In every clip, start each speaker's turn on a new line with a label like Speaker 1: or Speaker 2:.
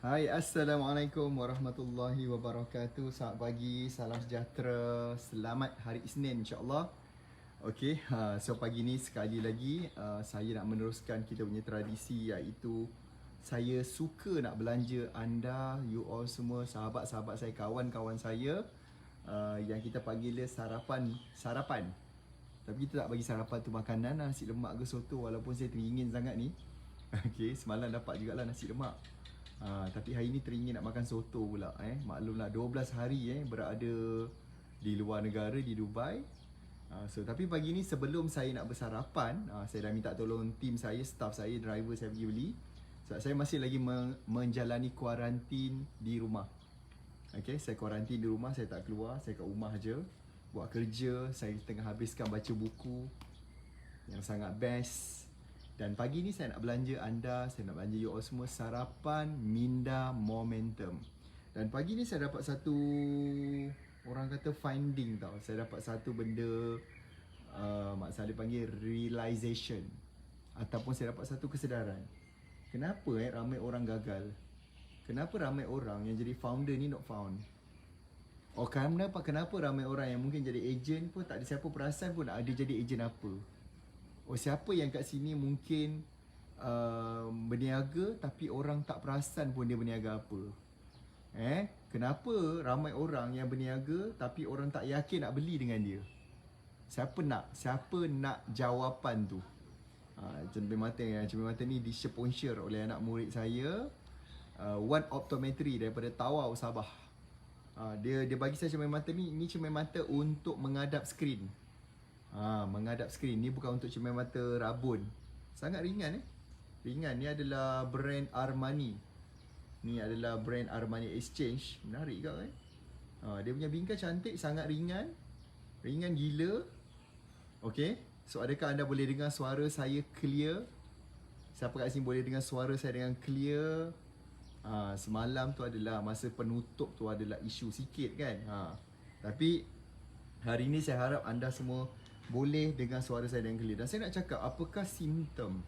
Speaker 1: Hai, Assalamualaikum warahmatullahi wabarakatuh. Selamat pagi, salam sejahtera. Selamat hari Isnin insyaAllah. Okey, so pagi ni sekali lagi saya nak meneruskan kita punya tradisi, iaitu saya suka nak belanja anda, you all semua, sahabat-sahabat saya, kawan-kawan saya, yang kita panggil dia sarapan. Tapi kita tak bagi sarapan tu makanan, nasi lemak ke soto, walaupun saya teringin sangat ni. Okey, semalam dapat jugalah nasi lemak. Tapi hari ni teringin nak makan soto pula. Maklumlah 12 hari berada di luar negara, di Dubai. Tapi pagi ni sebelum saya nak bersarapan, saya dah minta tolong tim saya, staff saya, driver saya pergi beli. Sebab saya masih lagi menjalani kuarantin di rumah. Okay, saya kuarantin di rumah, saya tak keluar, saya kat rumah je. Buat kerja, saya tengah habiskan baca buku yang sangat best. Dan pagi ni saya nak belanja anda, saya nak belanja you all semua sarapan Minda Momentum. Dan pagi ni saya dapat satu, orang kata finding tau. Saya dapat satu benda, Mak Saleh panggil realization. Ataupun saya dapat satu kesedaran. Kenapa ramai orang gagal? Kenapa ramai orang yang jadi founder ni not found? Kenapa ramai orang yang mungkin jadi ejen pun tak ada siapa perasan pun ada jadi ejen apa? Siapa yang kat sini mungkin berniaga tapi orang tak perasan pun dia berniaga apa? Kenapa ramai orang yang berniaga tapi orang tak yakin nak beli dengan dia? Siapa nak jawapan tu? Cermin mata ni di-sponsor oleh anak murid saya, One Optometry daripada Tawau, Sabah. Dia bagi saya cermin mata ni. Ini cermin mata untuk menghadap skrin. Menghadap skrin ni bukan untuk cermin mata rabun. Sangat ringan Ringan. Ni adalah brand Armani. Ni adalah brand Armani Exchange. Menarik kau dia punya bingkai cantik, sangat ringan. Ringan gila. Okay, so adakah anda boleh dengar suara saya clear? Siapa kat sini boleh dengar suara saya dengan clear? Semalam tu adalah masa penutup tu adalah isu sikit kan. Tapi hari ni saya harap anda semua boleh dengar suara saya dengan clear. Dan saya nak cakap apakah simptom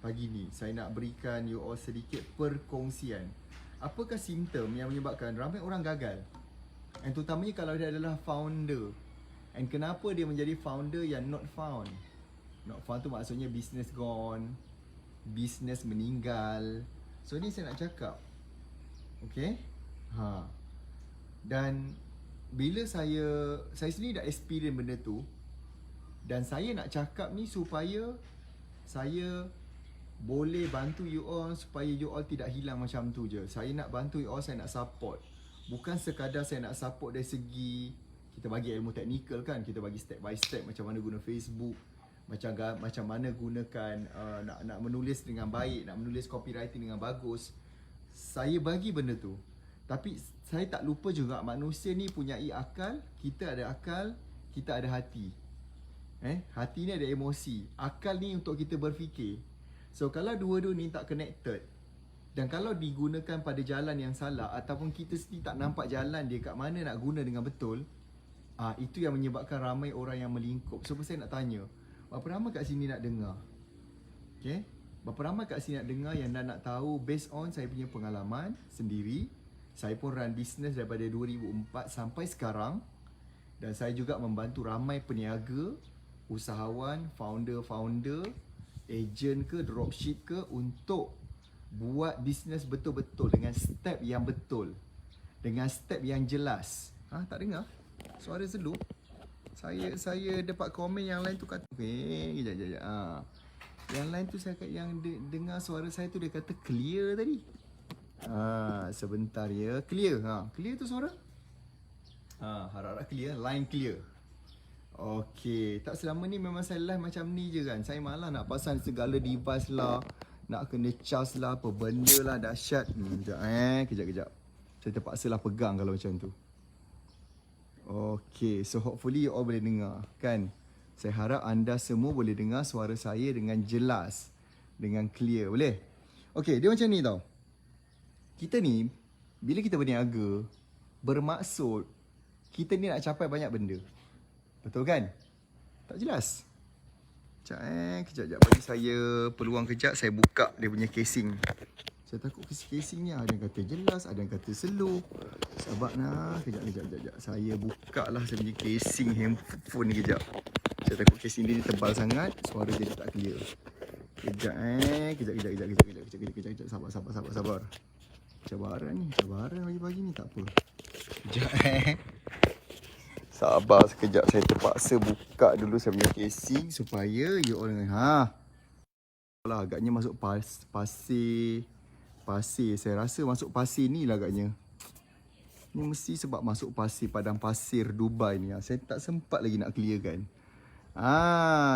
Speaker 1: pagi ni. Saya nak berikan you all sedikit perkongsian. Apakah simptom yang menyebabkan ramai orang gagal? Dan terutamanya kalau dia adalah founder. And kenapa dia menjadi founder yang not found? Not found tu maksudnya business gone, business meninggal. So ni saya nak cakap. Okay? Dan bila saya sendiri dah experience benda tu, dan saya nak cakap ni supaya saya boleh bantu you all, supaya you all tidak hilang macam tu je. Saya nak bantu you all, saya nak support. Bukan sekadar saya nak support dari segi kita bagi ilmu teknikal kan, kita bagi step by step macam mana guna Facebook, macam mana gunakan nak menulis dengan baik, nak menulis copywriting dengan bagus. Saya bagi benda tu. Tapi saya tak lupa juga manusia ni punyai akal, kita ada akal, kita ada hati. Hati ni ada emosi, akal ni untuk kita berfikir. So kalau dua-dua ni tak connected, dan kalau digunakan pada jalan yang salah, ataupun kita sendiri tak nampak jalan dia kat mana nak guna dengan betul, itu yang menyebabkan ramai orang yang melingkup. So saya nak tanya, berapa ramai kat sini nak dengar? Okay? Berapa ramai kat sini nak dengar yang nak tahu based on saya punya pengalaman sendiri. Saya pun run business daripada 2004 sampai sekarang. Dan saya juga membantu ramai peniaga, usahawan, founder, ejen ke, dropship ke, untuk buat bisnes betul-betul dengan step yang betul, dengan step yang jelas. Tak dengar? Suara selup. Saya dapat komen yang lain tu kata, kejap. Yang lain tu saya yang dengar suara saya tu dia kata clear tadi. Sebentar ya. Clear. Clear tu suara? Harap-harap clear, line clear. Okey, tak selama ni memang saya live macam ni je kan. Saya malah nak pasang segala device lah, nak kena charge lah, apa benda lah dahsyat. Kejap. Saya terpaksa lah pegang kalau macam tu. Okey, so hopefully you all boleh dengar kan. Saya harap anda semua boleh dengar suara saya dengan jelas, dengan clear, boleh? Okey, dia macam ni tau. Kita ni, bila kita berniaga, bermaksud kita ni nak capai banyak benda. Betul kan? Tak jelas. Kejap bagi saya peluang kejap, saya buka dia punya casing. Saya takut casing ni ada yang kata jelas, ada yang kata slow. Sabar nak, kejap. Saya buka lah saya punya casing handphone ni kejap. Saya takut casing dia tebal sangat, suara jadi tak clear. Kejap. Sabar. Cabaran pagi-pagi ni tak apa. Kejap Sabar sekejap, saya terpaksa buka dulu saya punya casing supaya you all lah agaknya masuk pasir. Saya rasa masuk pasir ni lah agaknya. Ni mesti sebab masuk pasir, padang pasir Dubai ni. Saya tak sempat lagi nak clear kan.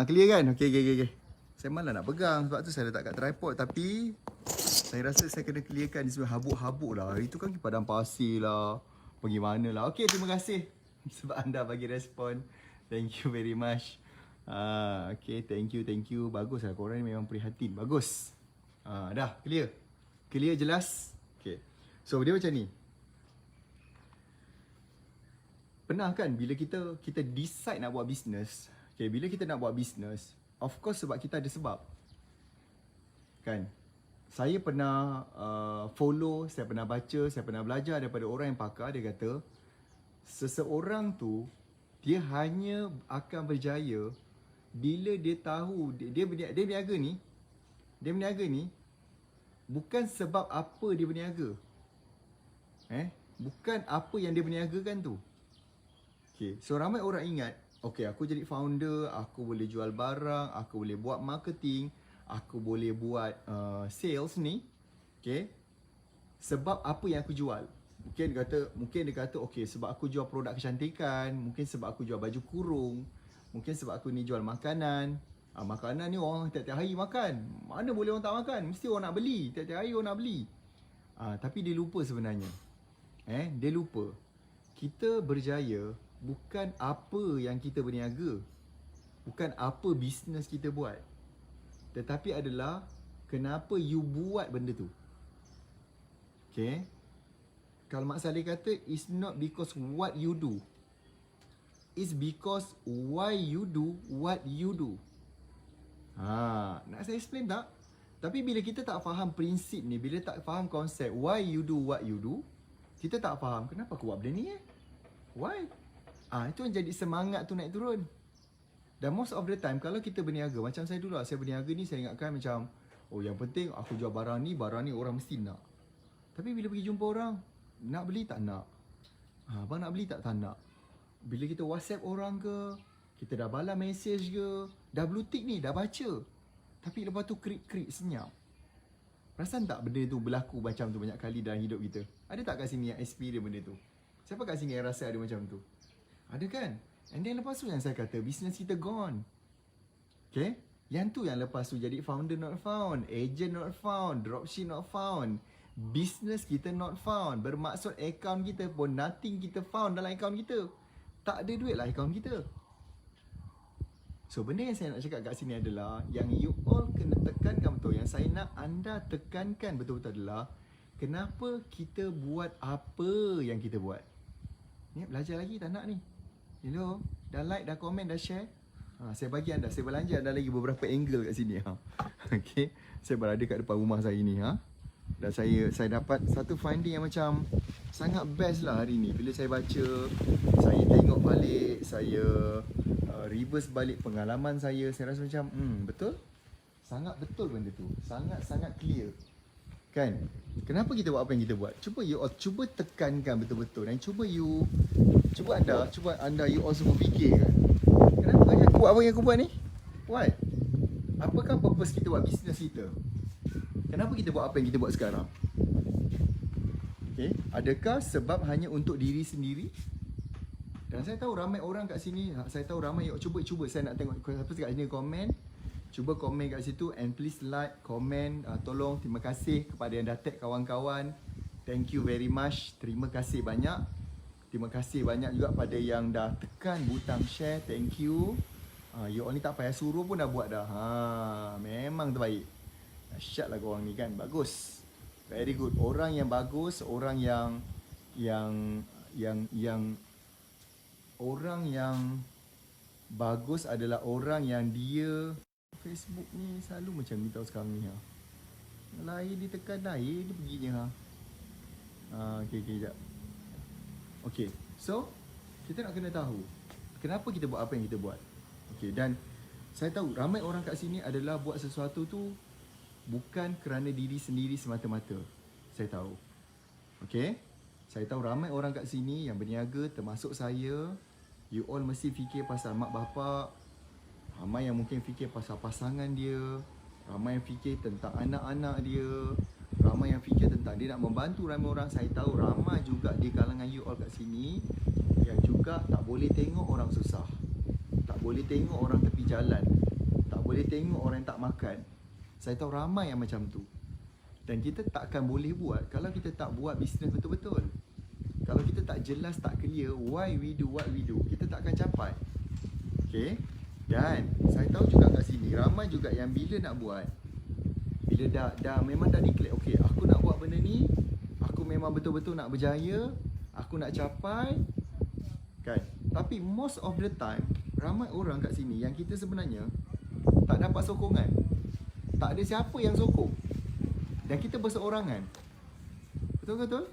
Speaker 1: Clear kan? Okey. Saya malah nak pegang sebab tu saya letak kat tripod, tapi saya rasa saya kena clearkan di sebelah habuk-habuk lah. Itu kan padang pasir lah. Pergi mana lah. Okey, terima kasih sebab anda bagi respon. Thank you very much. Okay, thank you. Bagus lah, korang ni memang prihatin. Bagus. Dah, clear. Clear, jelas. Okay. So, dia macam ni. Pernah kan bila kita decide nak buat business. Okay, bila kita nak buat business, of course sebab kita ada sebab. Kan? Saya pernah follow, saya pernah baca, saya pernah belajar daripada orang yang pakar. Dia kata, seseorang tu, dia hanya akan berjaya bila dia tahu dia berniaga ni bukan sebab apa dia berniaga. Bukan apa yang dia berniagakan tu. Okay, so ramai orang ingat, okay, aku jadi founder, aku boleh jual barang, aku boleh buat marketing, aku boleh buat sales ni, okay, sebab apa yang aku jual. Mungkin dia kata okay, sebab aku jual produk kecantikan, mungkin sebab aku jual baju kurung, mungkin sebab aku ni jual makanan. Makanan ni orang tiap-tiap hari makan. Mana boleh orang tak makan? Mesti orang nak beli. Tiap-tiap hari orang nak beli. Tapi dia lupa sebenarnya. Dia lupa. Kita berjaya bukan apa yang kita berniaga. Bukan apa bisnes kita buat. Tetapi adalah kenapa you buat benda tu. Okay. Kalau Mak Saleh kata, it's not because what you do. It's because why you do what you do. Nak saya explain tak? Tapi bila kita tak faham prinsip ni, bila tak faham konsep why you do what you do, kita tak faham kenapa aku buat benda ni Why? Itu yang jadi semangat tu naik turun. Dan most of the time kalau kita berniaga, macam saya dulu saya berniaga ni, saya ingatkan macam, oh yang penting aku jual barang ni orang mesti nak. Tapi bila pergi jumpa orang, nak beli tak nak. Abang nak beli tak nak. Bila kita WhatsApp orang ke, kita dah balas mesej ke, dah blue tick ni, dah baca. Tapi lepas tu krik-krik senyap. Perasan tak benda tu berlaku macam tu banyak kali dalam hidup kita? Ada tak kat sini yang experience benda tu? Siapa kat sini yang rasa ada macam tu? Ada kan? And then lepas tu yang saya kata, business kita gone. Okay? Yang tu yang lepas tu jadi founder not found, agent not found, dropship not found, business kita not found. Bermaksud account kita pun nothing kita found dalam account kita. Tak ada duit lah account kita. So benda yang saya nak cakap kat sini adalah yang you all kena tekankan betul, yang saya nak anda tekankan betul-betul adalah kenapa kita buat apa yang kita buat. Ni belajar lagi tak nak ni? Hello, dah like, dah komen, dah share. Saya bagi anda, saya belanja anda lagi beberapa angle kat sini. Okay, saya berada kat depan rumah saya ni. Dan saya dapat satu finding yang macam sangat best lah hari ni. Bila saya baca, saya tengok balik, saya reverse balik pengalaman saya rasa macam betul. Sangat betul benda tu. Sangat clear. Kan? Kenapa kita buat apa yang kita buat? Cuba tekankan betul-betul dan cuba anda you all semua fikirkan. Kenapa aku buat apa yang aku buat ni? Why? Apakah purpose kita buat bisnes kita? Kenapa kita buat apa yang kita buat sekarang? Okay. Adakah sebab hanya untuk diri sendiri? Dan saya tahu ramai orang kat sini, saya tahu ramai, cuba saya nak tengok siapa kat sini komen. Cuba komen kat situ and please like, komen, tolong, terima kasih kepada yang dah tag kawan-kawan. Thank you very much. Terima kasih banyak. Terima kasih banyak juga pada yang dah tekan butang share. Thank you. You all ni tak payah suruh pun dah buat dah. Memang terbaik. Dahsyat lah korang ni kan. Bagus. Very good. Orang yang bagus, orang yang bagus adalah orang yang dia Facebook ni selalu macam ni tau sekarang ni. Air ditekan air, dia perginya okay, sekejap. Okay, so kita nak kena tahu kenapa kita buat apa yang kita buat. Okay, dan saya tahu ramai orang kat sini adalah buat sesuatu tu bukan kerana diri sendiri semata-mata. Saya tahu. Okay, saya tahu ramai orang kat sini yang berniaga, termasuk saya. You all mesti fikir pasal mak bapak. Ramai yang mungkin fikir pasal pasangan dia. Ramai yang fikir tentang anak-anak dia. Ramai yang fikir tentang dia nak membantu ramai orang. Saya tahu ramai juga di kalangan you all kat sini yang juga tak boleh tengok orang susah. Tak boleh tengok orang tepi jalan. Tak boleh tengok orang yang tak makan. Saya tahu ramai yang macam tu. Dan kita takkan boleh buat kalau kita tak buat bisnes betul-betul. Kalau kita tak jelas, tak clear why we do what we do, kita tak akan capai. Okay. Dan saya tahu juga kat sini ramai juga yang bila nak buat, bila dah memang dah declare, okay, aku nak buat benda ni, aku memang betul-betul nak berjaya, aku nak capai, kan. Tapi most of the time ramai orang kat sini yang kita sebenarnya tak dapat sokongan. Tak ada siapa yang sokong. Dan kita berseorangan. Betul-betul?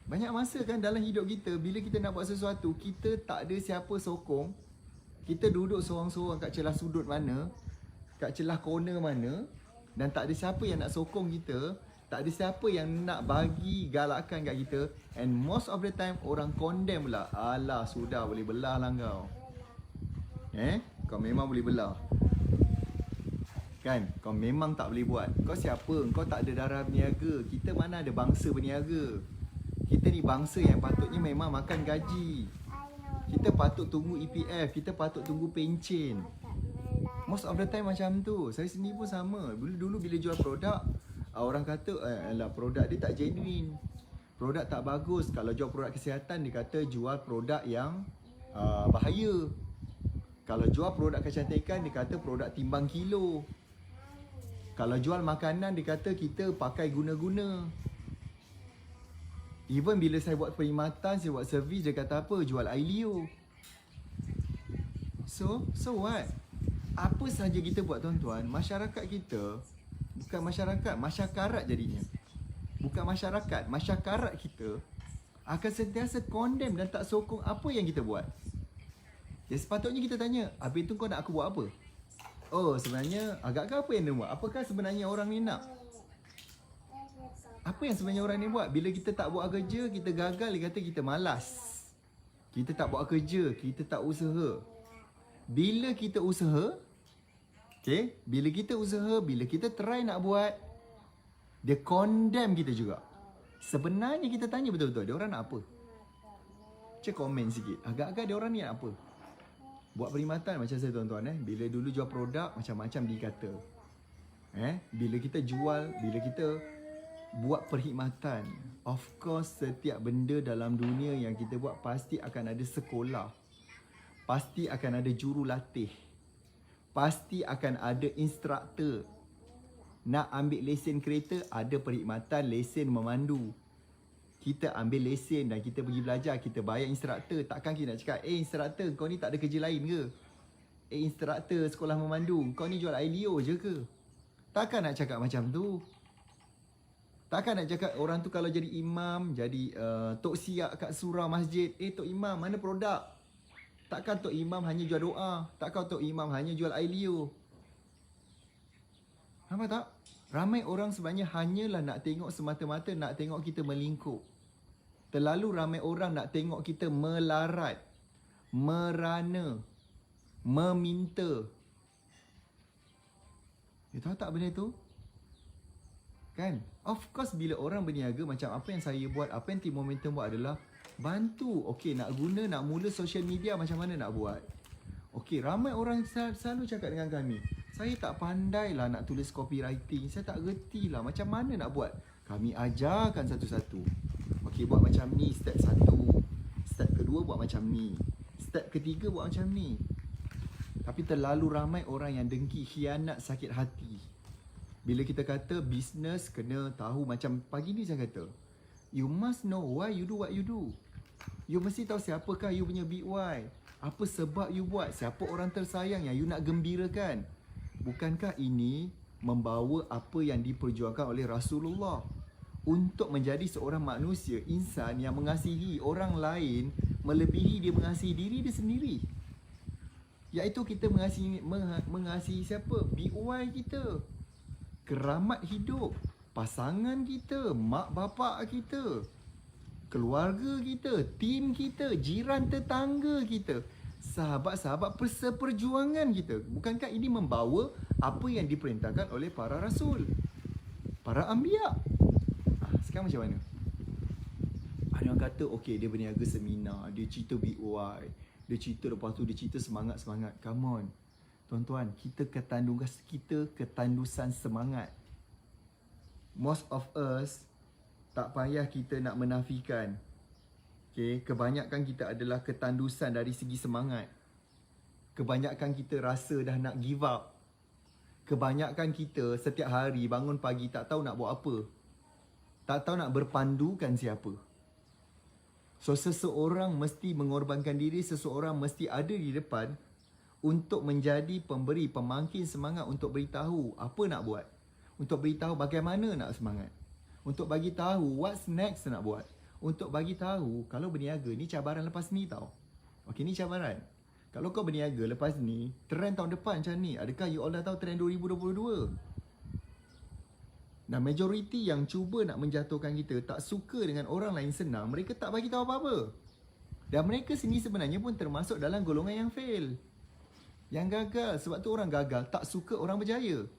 Speaker 1: Banyak masa kan dalam hidup kita, bila kita nak buat sesuatu, kita tak ada siapa sokong. Kita duduk sorang-sorang kat celah sudut mana, kat celah corner mana, dan tak ada siapa yang nak sokong kita. Tak ada siapa yang nak bagi galakan kat kita. And most of the time, orang condemn pula. Alah, sudah boleh belah lah kau. Kau memang boleh belah. Kan, kau memang tak boleh buat. Kau siapa? Kau tak ada darah berniaga. Kita mana ada bangsa berniaga. Kita ni bangsa yang patutnya memang makan gaji. Kita patut tunggu EPF. Kita patut tunggu pencen. Most of the time macam tu. Saya sendiri pun sama. Dulu bila jual produk, orang kata alah, produk dia tak genuine, produk tak bagus. Kalau jual produk kesihatan, dia kata jual produk yang bahaya. Kalau jual produk kecantikan, dia kata produk timbang kilo. Kalau jual makanan, dia kata kita pakai guna-guna. Even bila saya buat perkhidmatan, saya buat servis, dia kata apa? Jual air liur. So what? Apa sahaja kita buat tuan-tuan, masyarakat kita, bukan masyarakat, masyakarat jadinya. Bukan masyarakat, masyakarat kita akan sentiasa condemn dan tak sokong apa yang kita buat. Ya, sepatutnya kita tanya, habis tu kau nak aku buat apa? Oh, sebenarnya agak-agak apa yang dia buat? Apakah sebenarnya orang ni nak? Apa yang sebenarnya orang ni buat? Bila kita tak buat kerja, kita gagal, dia kata kita malas. Kita tak buat kerja, kita tak usaha. Bila kita usaha, okay, bila kita usaha, bila kita try nak buat, dia condemn kita juga. Sebenarnya kita tanya betul-betul, dia orang nak apa? Cek komen sikit, agak-agak dia orang ni nak apa? Buat perkhidmatan macam saya tuan-tuan, bila dulu jual produk, macam-macam dikata. Bila kita jual, bila kita buat perkhidmatan, of course setiap benda dalam dunia yang kita buat pasti akan ada sekolah. Pasti akan ada jurulatih. Pasti akan ada instruktor. Nak ambil lesen kereta, ada perkhidmatan lesen memandu. Kita ambil lesen dan kita pergi belajar, kita bayar instruktor. Takkan kita nak cakap, instruktor, kau ni tak ada kerja lain ke? Instruktor sekolah memandu, kau ni jual air liur je ke? Takkan nak cakap macam tu. Takkan nak cakap orang tu kalau jadi imam, jadi tok siap kat surau masjid, tok imam, mana produk? Takkan tok imam hanya jual doa. Takkan tok imam hanya jual air liur. Nampak tak? Ramai orang sebenarnya hanyalah nak tengok semata-mata, nak tengok kita melingkup. Terlalu ramai orang nak tengok kita melarat, merana, meminta. You tahu tak benda tu? Kan? Of course bila orang berniaga, macam apa yang saya buat, apa yang Team Momentum buat adalah bantu. Okay, nak mula social media, macam mana nak buat? Okay, ramai orang selalu cakap dengan kami, saya tak pandai lah nak tulis copywriting, saya tak gerti lah macam mana nak buat. Kami ajarkan satu-satu. Okay, buat macam ni, step 1. Step kedua buat macam ni. Step ketiga buat macam ni. Tapi terlalu ramai orang yang dengki, khianat, sakit hati. Bila kita kata business kena tahu, macam pagi ni saya kata, you must know why you do what you do. You mesti tahu siapakah you punya big why. Apa sebab you buat, siapa orang tersayang yang you nak gembirakan. Bukankah ini membawa apa yang diperjuangkan oleh Rasulullah untuk menjadi seorang manusia, insan yang mengasihi orang lain melebihi dia mengasihi diri dia sendiri. Iaitu kita mengasihi siapa? BOY kita, keramat hidup, pasangan kita, mak bapak kita, keluarga kita, tim kita, jiran tetangga kita, sahabat-sahabat seperjuangan kita. Bukankah ini membawa apa yang diperintahkan oleh para rasul, para anbiya? Sekarang macam mana? Ada orang kata, okey, dia berniaga seminar, dia cerita BOI, dia cerita, lepas tu dia cerita semangat-semangat. Come on, tuan-tuan, kita ketandusan semangat. Most of us, tak payah kita nak menafikan. Okay, kebanyakan kita adalah ketandusan dari segi semangat. Kebanyakan kita rasa dah nak give up. Kebanyakan kita setiap hari bangun pagi tak tahu nak buat apa. Tak tahu nak berpandukan siapa. So seseorang mesti mengorbankan diri, seseorang mesti ada di depan untuk menjadi pemberi, pemangkin semangat, untuk beritahu apa nak buat. Untuk beritahu bagaimana nak semangat. Untuk bagi tahu what's next nak buat. Untuk bagi tahu kalau berniaga ni cabaran lepas ni tau. Okey, ni cabaran. Kalau kau berniaga lepas ni, trend tahun depan macam ni. Adakah you all dah tahu trend 2022? Dan majoriti yang cuba nak menjatuhkan kita, tak suka dengan orang lain senang, mereka tak bagi tahu apa-apa. Dan mereka sini sebenarnya pun termasuk dalam golongan yang fail, yang gagal. Sebab tu orang gagal tak suka orang berjaya.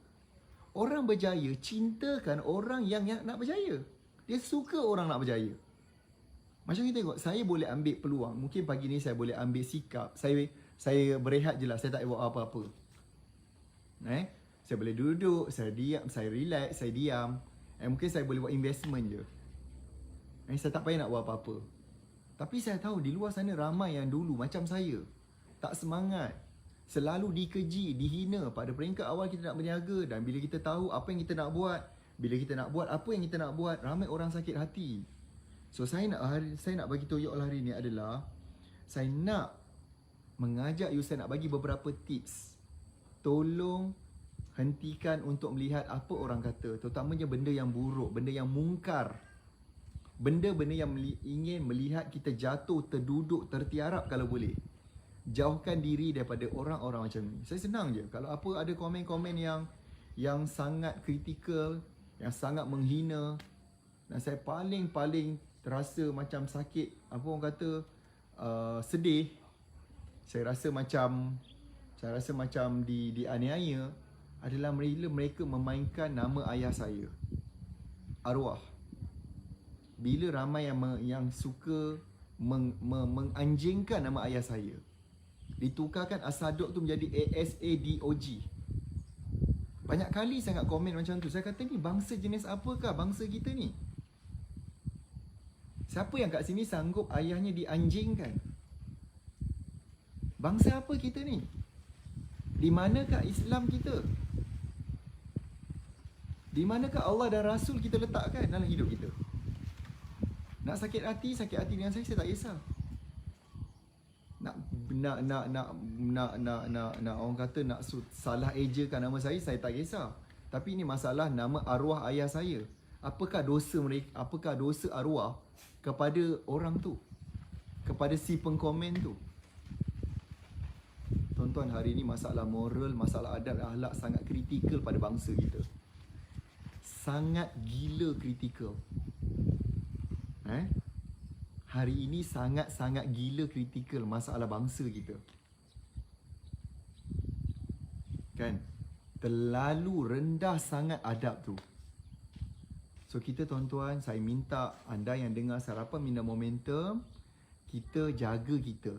Speaker 1: Orang berjaya cintakan orang yang nak berjaya. Dia suka orang nak berjaya. Macam kita tengok, saya boleh ambil peluang. Mungkin pagi ni saya boleh ambil sikap. Saya berehat je lah, saya tak buat apa-apa. Saya boleh duduk, saya diam, saya relax, saya diam. Mungkin saya boleh buat investment je. Saya tak payah nak buat apa-apa. Tapi saya tahu di luar sana ramai yang dulu macam saya, tak semangat, selalu dikeji, dihina. Pada peringkat awal kita nak berniaga, dan bila kita tahu apa yang kita nak buat, bila kita nak buat apa yang kita nak buat, ramai orang sakit hati. So saya nak bagi tahu you all hari ni adalah, saya nak mengajak you, saya nak bagi beberapa tips. Tolong hentikan untuk melihat apa orang kata, terutamanya benda yang buruk, benda yang mungkar, benda-benda yang ingin melihat kita jatuh, terduduk, tertiarap kalau boleh. Jauhkan diri daripada orang-orang macam ni. Saya senang je kalau apa ada komen-komen yang sangat kritikal, yang sangat menghina, dan saya paling terasa macam sakit, apa orang kata, sedih. Saya rasa macam dianiaya adalah mereka memainkan nama ayah saya, arwah. Bila ramai yang suka menganjingkan nama ayah saya, ditukarkan Asadok tu menjadi ASADOG. Banyak kali sangat komen macam tu. Saya kata, ni bangsa jenis apakah bangsa kita ni? Siapa yang kat sini sanggup ayahnya dianjingkan? Bangsa apa kita ni? Di manakah Islam kita? Di manakah Allah dan Rasul kita letakkan dalam hidup kita? Nak sakit hati dengan saya tak kisah. Nak orang kata nak salah ejakan nama saya tak kisah. Tapi ini masalah nama arwah ayah saya. Apakah dosa mereka? Apakah dosa arwah kepada orang tu, kepada si pengkomen tu? Tuan-tuan, hari ini masalah moral, masalah adab dan akhlak sangat kritikal pada bangsa kita. Sangat gila kritikal. Hari ini sangat-sangat gila kritikal masalah bangsa kita. Kan? Terlalu rendah sangat adab tu. So kita, tuan-tuan, saya minta anda yang dengar Sarapan Minda Momentum, kita jaga kita.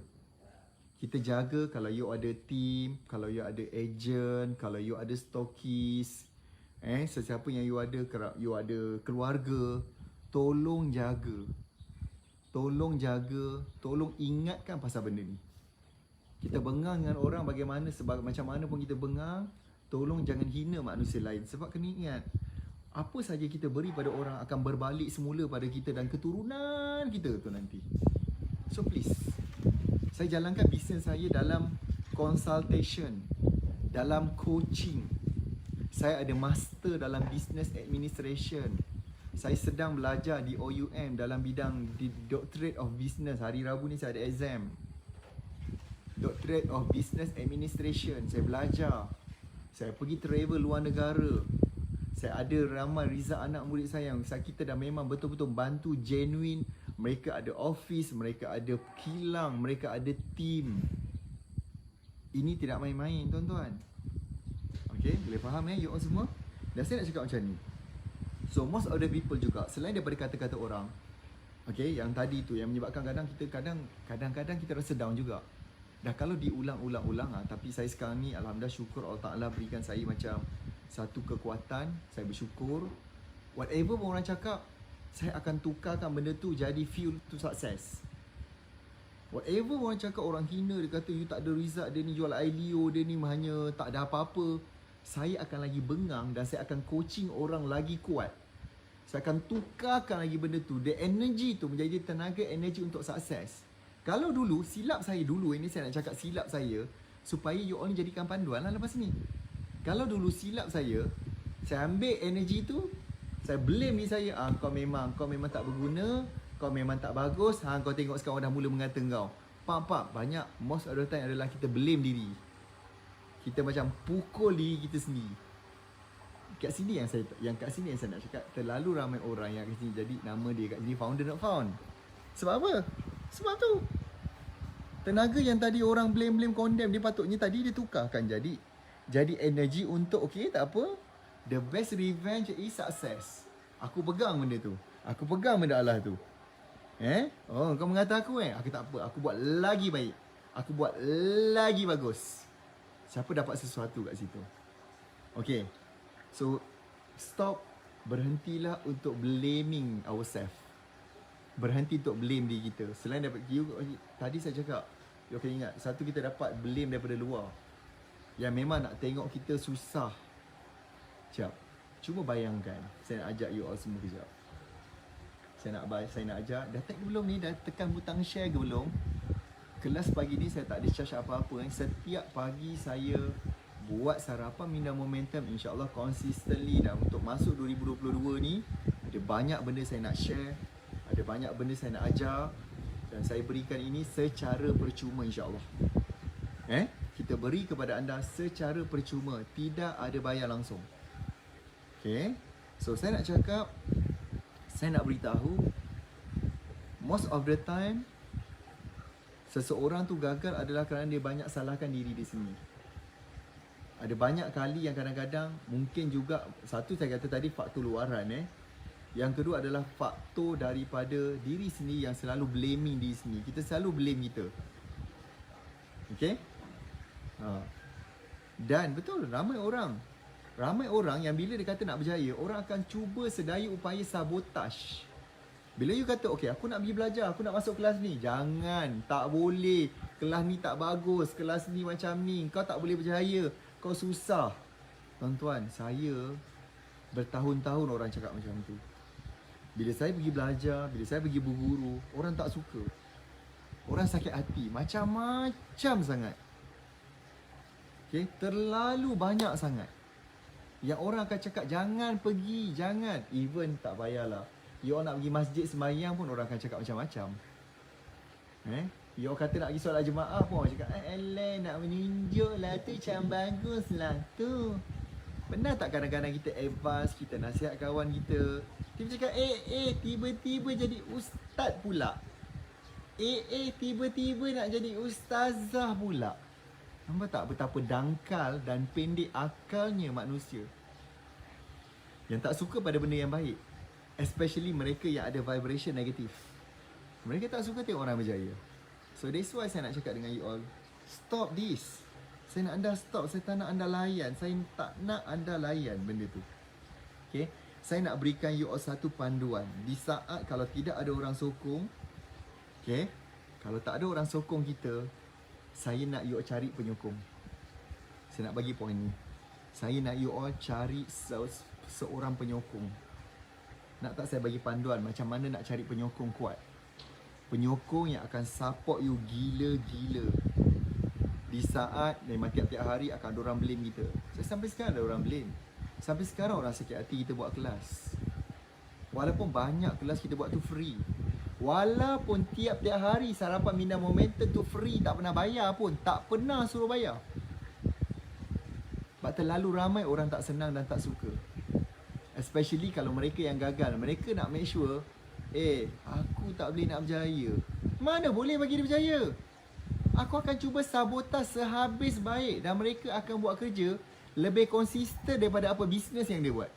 Speaker 1: Kita jaga kalau you ada team, kalau you ada agent, kalau you ada stokis, sesiapa yang you ada keluarga, tolong jaga. Tolong jaga, tolong ingatkan pasal benda ni. Kita bengang dengan orang bagaimana, sebab macam mana pun kita bengang, tolong jangan hina manusia lain. Sebab kena ingat, apa saja kita beri pada orang akan berbalik semula pada kita dan keturunan kita tu nanti. So please, saya jalankan bisnes saya dalam consultation, dalam coaching. Saya ada master dalam business administration. Saya sedang belajar di OUM dalam bidang Doctorate of Business. Hari Rabu ni saya ada exam. Doctorate of Business Administration. Saya belajar. Saya pergi travel luar negara. Saya ada ramai result anak murid saya yang kita dah memang betul-betul bantu genuine. Mereka ada office, mereka ada kilang, mereka ada team. Ini tidak main-main tuan-tuan. Okay, boleh faham you all semua? Dan saya nak cakap macam ni. So most of the people juga, selain daripada kata-kata orang, okay, yang tadi tu yang menyebabkan kadang-kadang kita rasa down juga. Dah kalau diulang-ulang tapi saya sekarang ni alhamdulillah syukur Allah Ta'ala berikan saya macam satu kekuatan. Saya bersyukur. Whatever orang cakap, saya akan tukarkan benda tu jadi fuel to success. Whatever orang cakap, orang hina, dia kata you tak ada result, dia ni jual ILEO, dia ni hanya tak ada apa-apa, saya akan lagi bengang dan saya akan coaching orang lagi kuat. Saya akan tukarkan lagi benda tu, the energy tu menjadi tenaga energy untuk sukses. Kalau dulu, silap saya dulu, ini saya nak cakap silap saya supaya you all ni jadikan panduan lah lepas ni. Kalau dulu silap saya ambil energy tu, saya blame diri saya, kau memang tak berguna, kau memang tak bagus, kau tengok sekarang dah mula mengata kau. Pak, banyak most of the time adalah kita blame diri. Kita macam pukul diri kita sendiri. Kat sini yang saya nak cakap, terlalu ramai orang yang kat sini jadi nama dia kat sini founder not found. Sebab apa? Sebab tu tenaga yang tadi orang blame condemn, dia patutnya tadi dia tukarkan jadi energi untuk okay, tak apa. The best revenge is success. Aku pegang benda tu. Aku pegang benda Allah tu. Kau mengata aku aku tak apa. Aku buat lagi baik. Aku buat lagi bagus. Siapa dapat sesuatu kat situ? Okay. So, stop. Berhentilah untuk blaming ourselves. Berhenti untuk blame diri kita. Selain dapat tadi saya cakap, you akan ingat, satu kita dapat blame daripada luar. Yang memang nak tengok kita susah. Sekejap. Cuma bayangkan. Saya nak ajak you all semua kejap. Saya nak ajak. Dah tag ke belum ni? Dah tekan butang share ke belum? Kelas pagi ni saya tak ada charge apa-apa. Setiap pagi saya buat sarapan minda momentum. InsyaAllah consistently dah untuk masuk 2022 ni. Ada banyak benda saya nak share. Ada banyak benda saya nak ajar. Dan saya berikan ini secara percuma insyaAllah. Kita beri kepada anda secara percuma. Tidak ada bayar langsung. Okay. So saya nak cakap, saya nak beritahu, most of the time seseorang tu gagal adalah kerana dia banyak salahkan diri di sini. Ada banyak kali yang kadang-kadang mungkin juga, satu saya kata tadi faktor luaran Yang kedua adalah faktor daripada diri sendiri yang selalu blaming diri sendiri. Kita selalu blame kita. Okay? Dan betul, ramai orang yang bila dia kata nak berjaya, orang akan cuba sedaya upaya sabotage. Bila you kata, okay, aku nak pergi belajar, aku nak masuk kelas ni. Jangan, tak boleh. Kelas ni tak bagus, kelas ni macam ni. Kau tak boleh berjaya, kau susah. Tuan-tuan, saya bertahun-tahun orang cakap macam tu. Bila saya pergi belajar, bila saya pergi berguru, orang tak suka. Orang sakit hati, macam-macam sangat. Okay, terlalu banyak sangat. Yang orang akan cakap, jangan pergi, jangan. Even tak payahlah. You all nak pergi masjid sembahyang pun orang akan cakap macam-macam. You all kata nak pergi solat jemaah pun orang cakap, alah nak menunjuk lah tu, macam bagus lah tu. Pernah tak kadang-kadang kita advance, kita nasihat kawan kita, tiba cakap, tiba-tiba jadi ustaz pula. Tiba-tiba nak jadi ustazah pula. Nampak tak betapa dangkal dan pendek akalnya manusia yang tak suka pada benda yang baik. Especially mereka yang ada vibration negatif. Mereka tak suka tengok orang berjaya. So that's why saya nak cakap dengan you all, stop this. Saya nak anda stop. Saya tak nak anda layan. Saya tak nak anda layan benda tu. Okay. Saya nak berikan you all satu panduan. Di saat kalau tidak ada orang sokong, okay, kalau tak ada orang sokong kita, saya nak you all cari penyokong. Saya nak bagi poin ni. Saya nak you all cari seorang penyokong. Nak tak saya bagi panduan macam mana nak cari penyokong kuat? Penyokong yang akan support you gila-gila. Di saat memang tiap-tiap hari akan ada orang blame kita. Saya sampai sekarang ada orang blame. Sampai sekarang orang sakit hati kita buat kelas. Walaupun banyak kelas kita buat tu free. Walaupun tiap-tiap hari sarapan minda momentum tu free, tak pernah bayar pun, tak pernah suruh bayar. Sebab terlalu ramai orang tak senang dan tak suka. Especially kalau mereka yang gagal, mereka nak make sure, aku tak boleh nak berjaya. Mana boleh bagi dia berjaya? Aku akan cuba sabotas sehabis baik dan mereka akan buat kerja lebih konsisten daripada apa bisnes yang dia buat.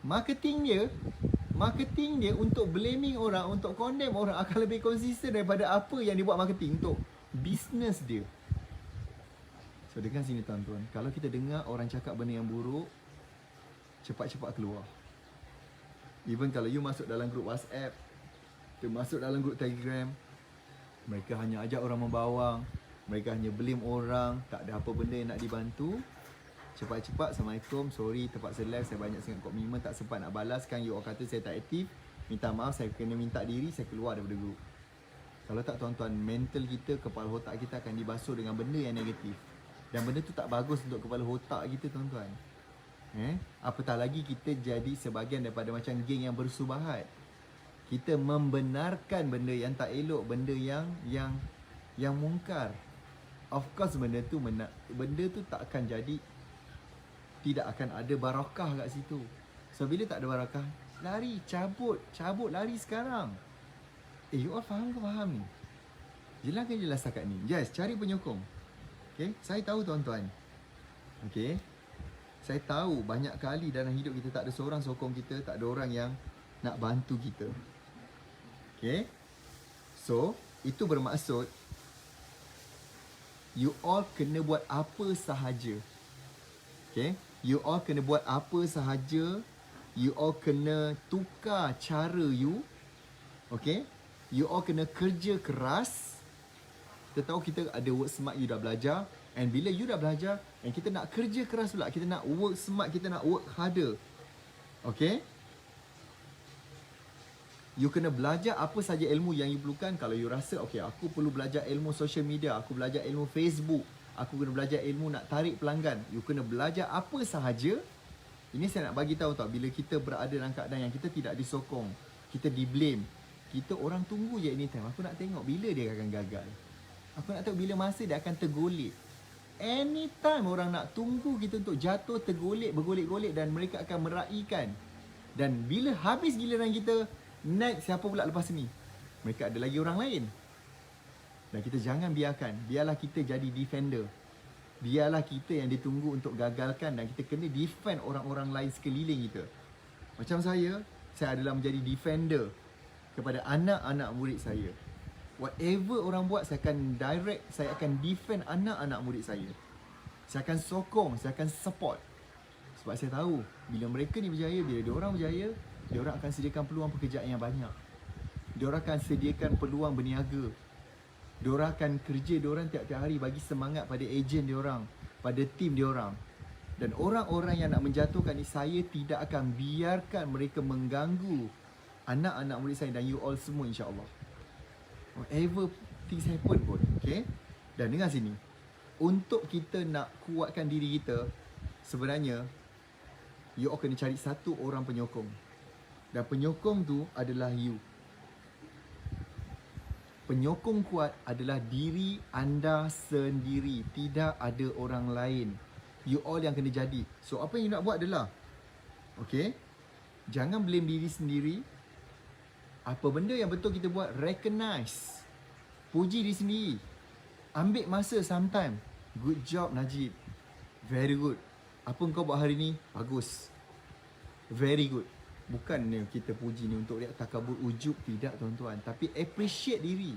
Speaker 1: Marketing dia untuk blaming orang, untuk condemn orang akan lebih konsisten daripada apa yang dia buat marketing untuk bisnes dia. So dengan sini tuan-tuan, kalau kita dengar orang cakap benda yang buruk, cepat-cepat keluar. Even kalau you masuk dalam grup WhatsApp, you masuk dalam grup Telegram, mereka hanya ajak orang membawang, mereka hanya blame orang, tak ada apa benda yang nak dibantu. Cepat-cepat, Assalamualaikum, sorry terpaksa live, saya banyak sangat komitmen, tak sempat nak balaskan. You all kata saya tak aktif, minta maaf, saya kena minta diri, saya keluar daripada grup. Kalau tak tuan-tuan, mental kita, kepala otak kita akan dibasuh dengan benda yang negatif. Dan benda tu tak bagus untuk kepala otak kita tuan-tuan. Apatah lagi kita jadi sebahagian daripada macam geng yang bersubahat. Kita membenarkan benda yang tak elok, benda yang mungkar. Of course benda tu tak akan jadi, tidak akan ada barakah kat situ. So bila tak ada barakah, lari, cabut lari sekarang. You all faham ke faham ni? Jelas setakat ni. Yes, cari penyokong. Okay, saya tahu tuan-tuan. Okay, saya tahu banyak kali dalam hidup kita tak ada seorang sokong kita, tak ada orang yang nak bantu kita. Okay, so itu bermaksud you all kena buat apa sahaja. Okay, you all kena buat apa sahaja. You all kena tukar cara you. Okay, you all kena kerja keras. Kita tahu kita ada work smart, you dah belajar. And bila you dah belajar, and kita nak kerja keras pula, kita nak work smart, kita nak work harder. Okay, you kena belajar apa saja ilmu yang you perlukan. Kalau you rasa, okay, aku perlu belajar ilmu social media, aku belajar ilmu Facebook, aku kena belajar ilmu nak tarik pelanggan. You kena belajar apa sahaja. Ini saya nak bagi tahu tau, bila kita berada dalam keadaan yang kita tidak disokong, kita di blame, kita orang tunggu je anytime. Aku nak tengok bila dia akan gagal. Aku nak tahu bila masa dia akan tergolek. Anytime orang nak tunggu kita untuk jatuh, tergolek, bergolek-golek dan mereka akan meraihkan. Dan bila habis giliran kita, next siapa pula lepas ni? Mereka ada lagi orang lain. Dan kita jangan biarkan. Biarlah kita jadi defender. Biarlah kita yang ditunggu untuk gagalkan dan kita kena defend orang-orang lain sekeliling kita. Macam saya adalah menjadi defender kepada anak-anak murid saya. Whatever orang buat, saya akan direct, saya akan defend anak-anak murid saya. Saya akan sokong, saya akan support. Sebab saya tahu, bila mereka ni berjaya, bila diorang berjaya, diorang akan sediakan peluang pekerjaan yang banyak. Diorang akan sediakan peluang berniaga. Diorang akan kerja diorang tiap-tiap hari bagi semangat pada ejen diorang, pada tim diorang. Dan orang-orang yang nak menjatuhkan ni, saya tidak akan biarkan mereka mengganggu anak-anak murid saya dan you all semua, insya-Allah. Whatever things happen pun, okay? Dan dengar sini, untuk kita nak kuatkan diri kita, sebenarnya you all kena cari satu orang penyokong. Dan penyokong tu adalah you. Penyokong kuat adalah diri anda sendiri, tidak ada orang lain. You all yang kena jadi. So apa yang you nak buat adalah, okay, jangan blame diri sendiri. Apa benda yang betul kita buat, recognize. Puji diri sendiri. Ambil masa sometime. Good job Najib. Very good. Apa kau buat hari ni? Bagus. Very good. Bukan kita puji ni untuk lihat takabur, ujub. Tidak tuan-tuan. Tapi appreciate diri.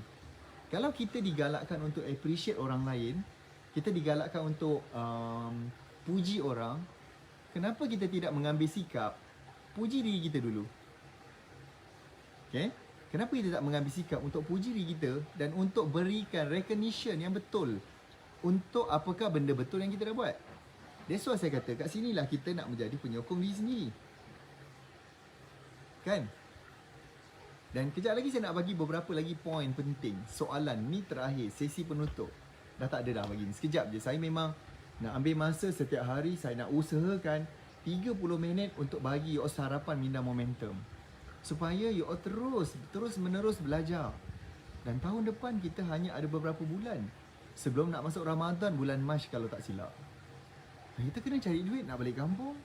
Speaker 1: Kalau kita digalakkan untuk appreciate orang lain, kita digalakkan untuk puji orang, kenapa kita tidak mengambil sikap puji diri kita dulu? Okay? Kenapa kita tak mengambil sikap untuk puji diri kita dan untuk berikan recognition yang betul untuk apakah benda betul yang kita dah buat? That's why saya kata kat sinilah kita nak menjadi penyokong diri sendiri. Kan? Dan kejap lagi saya nak bagi beberapa lagi poin penting. Soalan ni terakhir, sesi penutup. Dah tak ada dah bagi ni. Sekejap je. Saya memang Nak ambil masa setiap hari, saya nak usahakan 30 minit untuk bagi you all sarapan minda momentum. Supaya you all terus menerus belajar. Dan tahun depan kita hanya ada beberapa bulan sebelum nak masuk Ramadan, bulan Mac kalau tak silap. Dan kita kena cari duit nak balik kampung.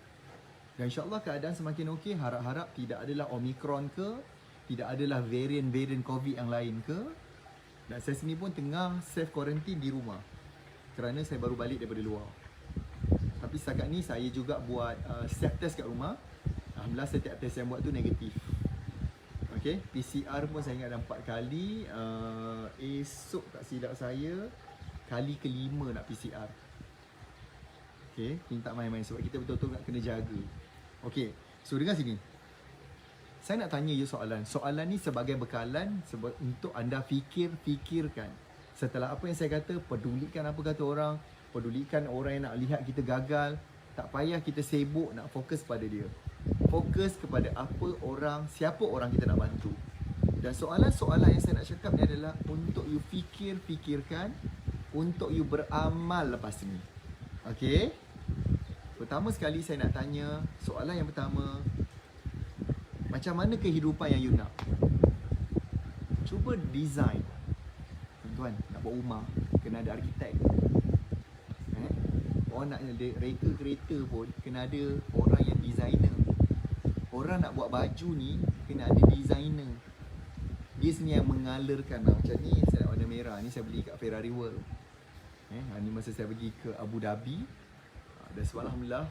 Speaker 1: Dan insyaAllah keadaan semakin okey. Harap-harap tidak adalah Omicron ke, tidak adalah varian-varian COVID yang lain ke. Dan saya sini pun tengah self quarantine di rumah kerana saya baru balik daripada luar. Tapi setakat ni saya juga buat self test kat rumah. Alhamdulillah setiap test yang buat tu negatif. Okay, PCR pun saya ingat dah 4 kali. Esok tak silap saya kali ke-5 nak PCR. Okay, minta main-main sebab kita betul-betul nak kena jaga. Okay, so dengar sini. Saya nak tanya you soalan. Soalan ni sebagai bekalan untuk anda fikirkan. Setelah apa yang saya kata, pedulikan apa kata orang. Pedulikan orang yang nak lihat kita gagal. Tak payah kita sibuk nak fokus pada dia. Fokus kepada siapa orang kita nak bantu. Dan soalan-soalan yang saya nak cakap ni adalah untuk you fikirkan, untuk you beramal lepas ni. Okay? Pertama sekali saya nak tanya, soalan yang pertama, macam mana kehidupan yang you nak? Cuba design. Tuan-tuan, nak buat rumah, kena ada arkitek. Orang nak reka kereta pun, kena ada orang yang designer. Orang nak buat baju ni, kena ada designer. Dia sini yang mengalirkan. Macam ni, saya nak warna merah. Ni saya beli kat Ferrari World. Ni masa saya pergi ke Abu Dhabi. Dan alhamdulillah,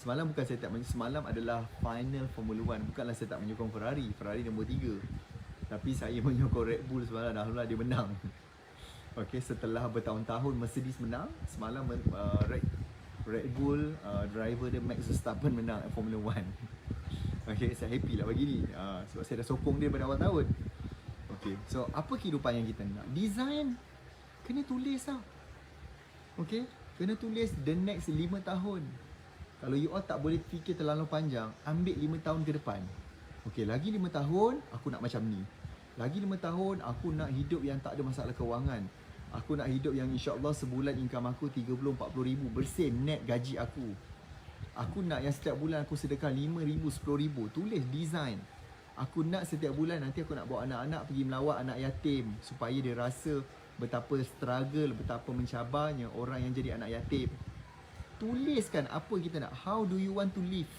Speaker 1: semalam bukan saya tak menyokong, semalam adalah final Formula 1. Bukanlah saya tak menyokong Ferrari. Ferrari nombor 3. Tapi saya menyokong Red Bull semalam. Alhamdulillah dia menang. Okay, setelah bertahun-tahun Mercedes menang, semalam Red Bull driver dia Max Verstappen menang Formula 1. Okay, saya happy lah bagi ni. Sebab saya dah sokong dia pada awal tahun. Okay, so apa kehidupan yang kita nak? Design kena tulis lah. Okay, kena tulis the next 5 tahun. Kalau you all tak boleh fikir terlalu panjang, ambil 5 tahun ke depan. Okay, lagi 5 tahun aku nak macam ni. Lagi 5 tahun aku nak hidup yang tak ada masalah kewangan. Aku nak hidup yang insya-Allah sebulan income aku 30-40 ribu bersih net gaji aku. Aku nak yang setiap bulan aku sedekah 5 ribu, 10 ribu. Tulis design. Aku nak setiap bulan nanti aku nak bawa anak-anak pergi melawat anak yatim supaya dia rasa betapa struggle, betapa mencabarnya orang yang jadi anak yatim. Tuliskan apa kita nak. How do you want to live?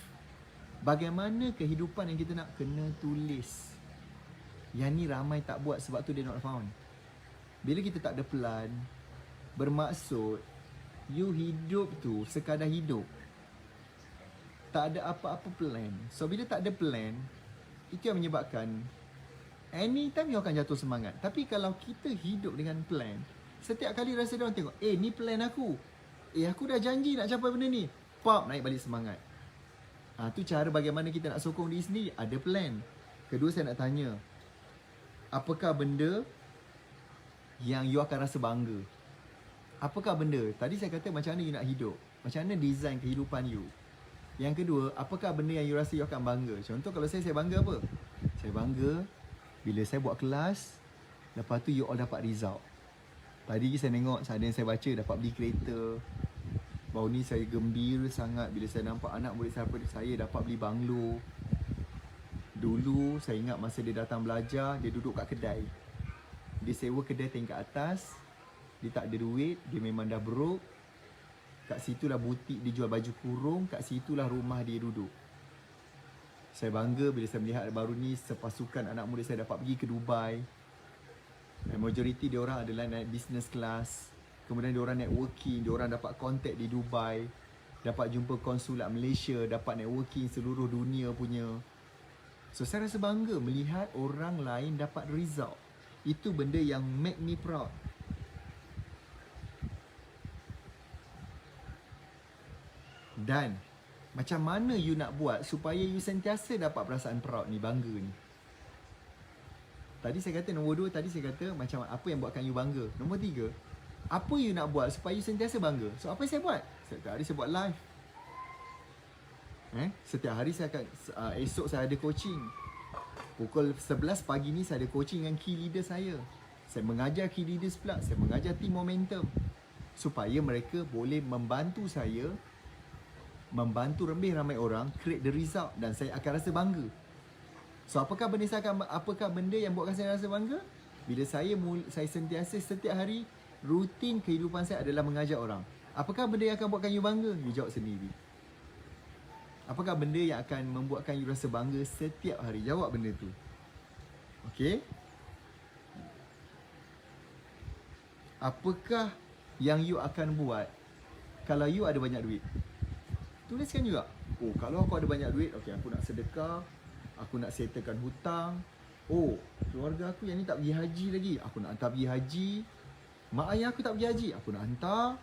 Speaker 1: Bagaimana kehidupan yang kita nak, kena tulis. Yang ni ramai tak buat sebab tu dia not found. Bila kita tak ada plan, bermaksud you hidup tu sekadar hidup. Tak ada apa-apa plan. So bila tak ada plan, itu yang menyebabkan anytime you akan jatuh semangat. Tapi kalau kita hidup dengan plan, setiap kali rasa dia orang tengok, ni plan aku. Aku dah janji nak capai benda ni. Pop, naik balik semangat. Tu cara bagaimana kita nak sokong diri sendiri. Ada plan. Kedua saya nak tanya, apakah benda yang you akan rasa bangga? Apakah benda? Tadi saya kata macam mana you nak hidup. Macam mana design kehidupan you. Yang kedua, apakah benda yang you rasa you akan bangga? Contoh kalau saya bangga apa? Saya bangga bila saya buat kelas, lepas tu you all dapat result. Tadi saya tengok ada yang saya baca dapat beli kereta. Baru ni saya gembira sangat bila saya nampak anak murid saya dapat beli banglo. Dulu saya ingat masa dia datang belajar, dia duduk kat kedai. Dia sewa kedai tingkat atas. Dia tak ada duit, dia memang dah broke. Kat situlah butik dia jual baju kurung, kat situlah rumah dia duduk. Saya bangga bila saya melihat baru ni sepasukan anak murid saya dapat pergi ke Dubai. Dan majoriti dia orang adalah naik business class. Kemudian dia orang networking, dia orang dapat kontak di Dubai, dapat jumpa konsulat Malaysia, dapat networking seluruh dunia punya. So saya rasa bangga melihat orang lain dapat result. Itu benda yang make me proud. Dan macam mana you nak buat supaya you sentiasa dapat perasaan proud ni, bangga ni? Tadi saya kata nombor 2, tadi saya kata macam apa yang buatkan you bangga. Nombor 3, apa you nak buat supaya you sentiasa bangga? So apa yang saya buat? Setiap hari saya buat live. Setiap hari saya akan, esok saya ada coaching. Pukul 11 pagi ni saya ada coaching dengan key leader saya. Saya mengajar key leaders pula, saya mengajar team momentum. supaya mereka boleh membantu saya, membantu lebih ramai orang create the result, dan saya akan rasa bangga. So apakah benda yang buatkan saya rasa bangga? Bila saya sentiasa setiap hari rutin kehidupan saya adalah mengajar orang. Apakah benda yang akan buatkan you bangga? You jawab sendiri. Apakah benda yang akan membuatkan you rasa bangga setiap hari? Jawab benda tu. Okay? Apakah yang you akan buat kalau you ada banyak duit? Tuliskan juga. Oh, kalau aku ada banyak duit, okay, aku nak sedekah, aku nak settlekan hutang. Oh, keluarga aku yang ni tak pergi haji lagi, aku nak hantar pergi haji. Mak ayah aku tak pergi haji, aku nak hantar.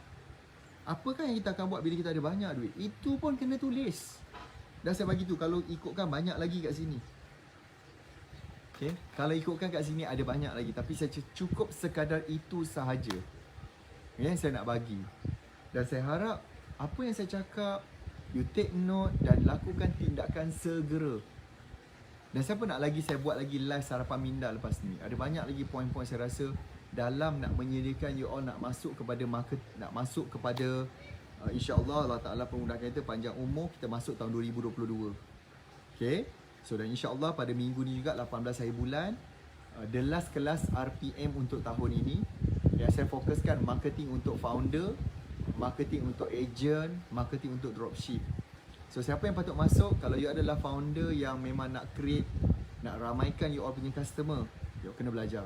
Speaker 1: Apakah yang kita akan buat bila kita ada banyak duit? Itu pun kena tulis. Dan saya bagi tu, kalau ikutkan banyak lagi kat sini. Okay? Kalau ikutkan kat sini ada banyak lagi, tapi saya cukup sekadar itu sahaja yang saya nak bagi. Dan saya harap apa yang saya cakap, you take note dan lakukan tindakan segera. Dan siapa nak lagi saya buat lagi live sarapan minda lepas ni. Ada banyak lagi poin-poin saya rasa dalam nak menyediakan you all nak masuk kepada market, nak masuk kepada insya-Allah Allah Taala pemudahkan kita panjang umur, kita masuk tahun 2022. Okay? So dan insya-Allah pada minggu ni juga 18 hari bulan the last kelas RPM untuk tahun ini yang saya fokuskan marketing untuk founder, marketing untuk agent, marketing untuk dropship. So siapa yang patut masuk? Kalau you adalah founder yang memang nak create, nak ramaikan you all punya customer, you kena belajar.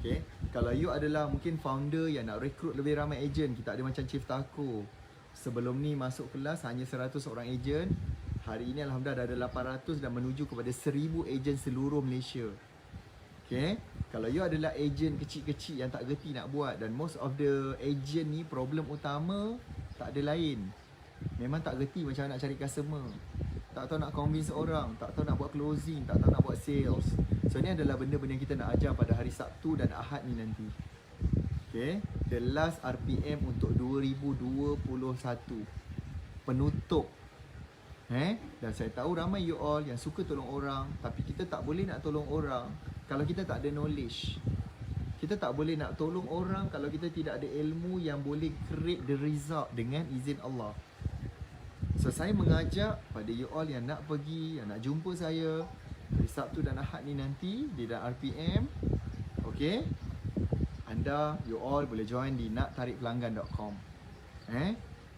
Speaker 1: Okay? Kalau you adalah mungkin founder yang nak rekrut lebih ramai agent, kita ada macam Chief Taco. Sebelum ni masuk kelas hanya 100 orang agent. Hari ini alhamdulillah dah ada 800 dan menuju kepada 1000 agent seluruh Malaysia. Okay? Kalau you adalah agent kecil-kecil yang tak gerti nak buat, dan most of the agent ni problem utama tak ada lain, memang tak gerti macam nak cari customer, tak tahu nak convince orang, tak tahu nak buat closing, tak tahu nak buat sales. So ni adalah benda-benda yang kita nak ajar pada hari Sabtu dan Ahad ni nanti. Okay, the last RPM untuk 2021 penutup. Dan saya tahu ramai you all yang suka tolong orang, tapi kita tak boleh nak tolong orang kalau kita tak ada knowledge. Kita tak boleh nak tolong orang kalau kita tidak ada ilmu yang boleh create the result dengan izin Allah. So saya mengajak pada you all yang nak pergi, yang nak jumpa saya hari Sabtu dan Ahad ni nanti di dalam RPM. Okay, anda you all boleh join di naktarikpelanggan.com.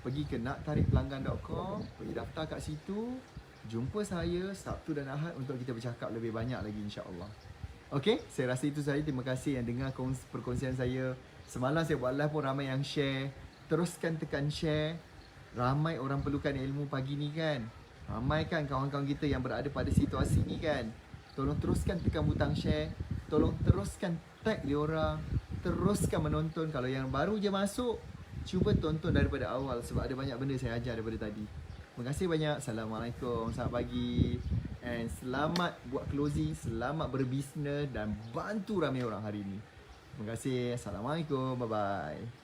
Speaker 1: Pergi ke naktarikpelanggan.com, pergi daftar kat situ, jumpa saya Sabtu dan Ahad untuk kita bercakap lebih banyak lagi insya-Allah. Okay, saya rasa itu saja. Terima kasih yang dengar perkongsian saya. Semalam saya buat live pun ramai yang share. Teruskan tekan share. Ramai orang perlukan ilmu pagi ni kan. Ramai kan kawan-kawan kita yang berada pada situasi ni kan. Tolong teruskan tekan butang share. Tolong teruskan tag dia orang. Teruskan menonton. Kalau yang baru je masuk, cuba tonton daripada awal sebab ada banyak benda saya ajar daripada tadi. Terima kasih banyak. Assalamualaikum. Selamat pagi. And selamat buat closing, selamat berbisnes dan bantu ramai orang hari ini. Terima kasih. Assalamualaikum. Bye-bye.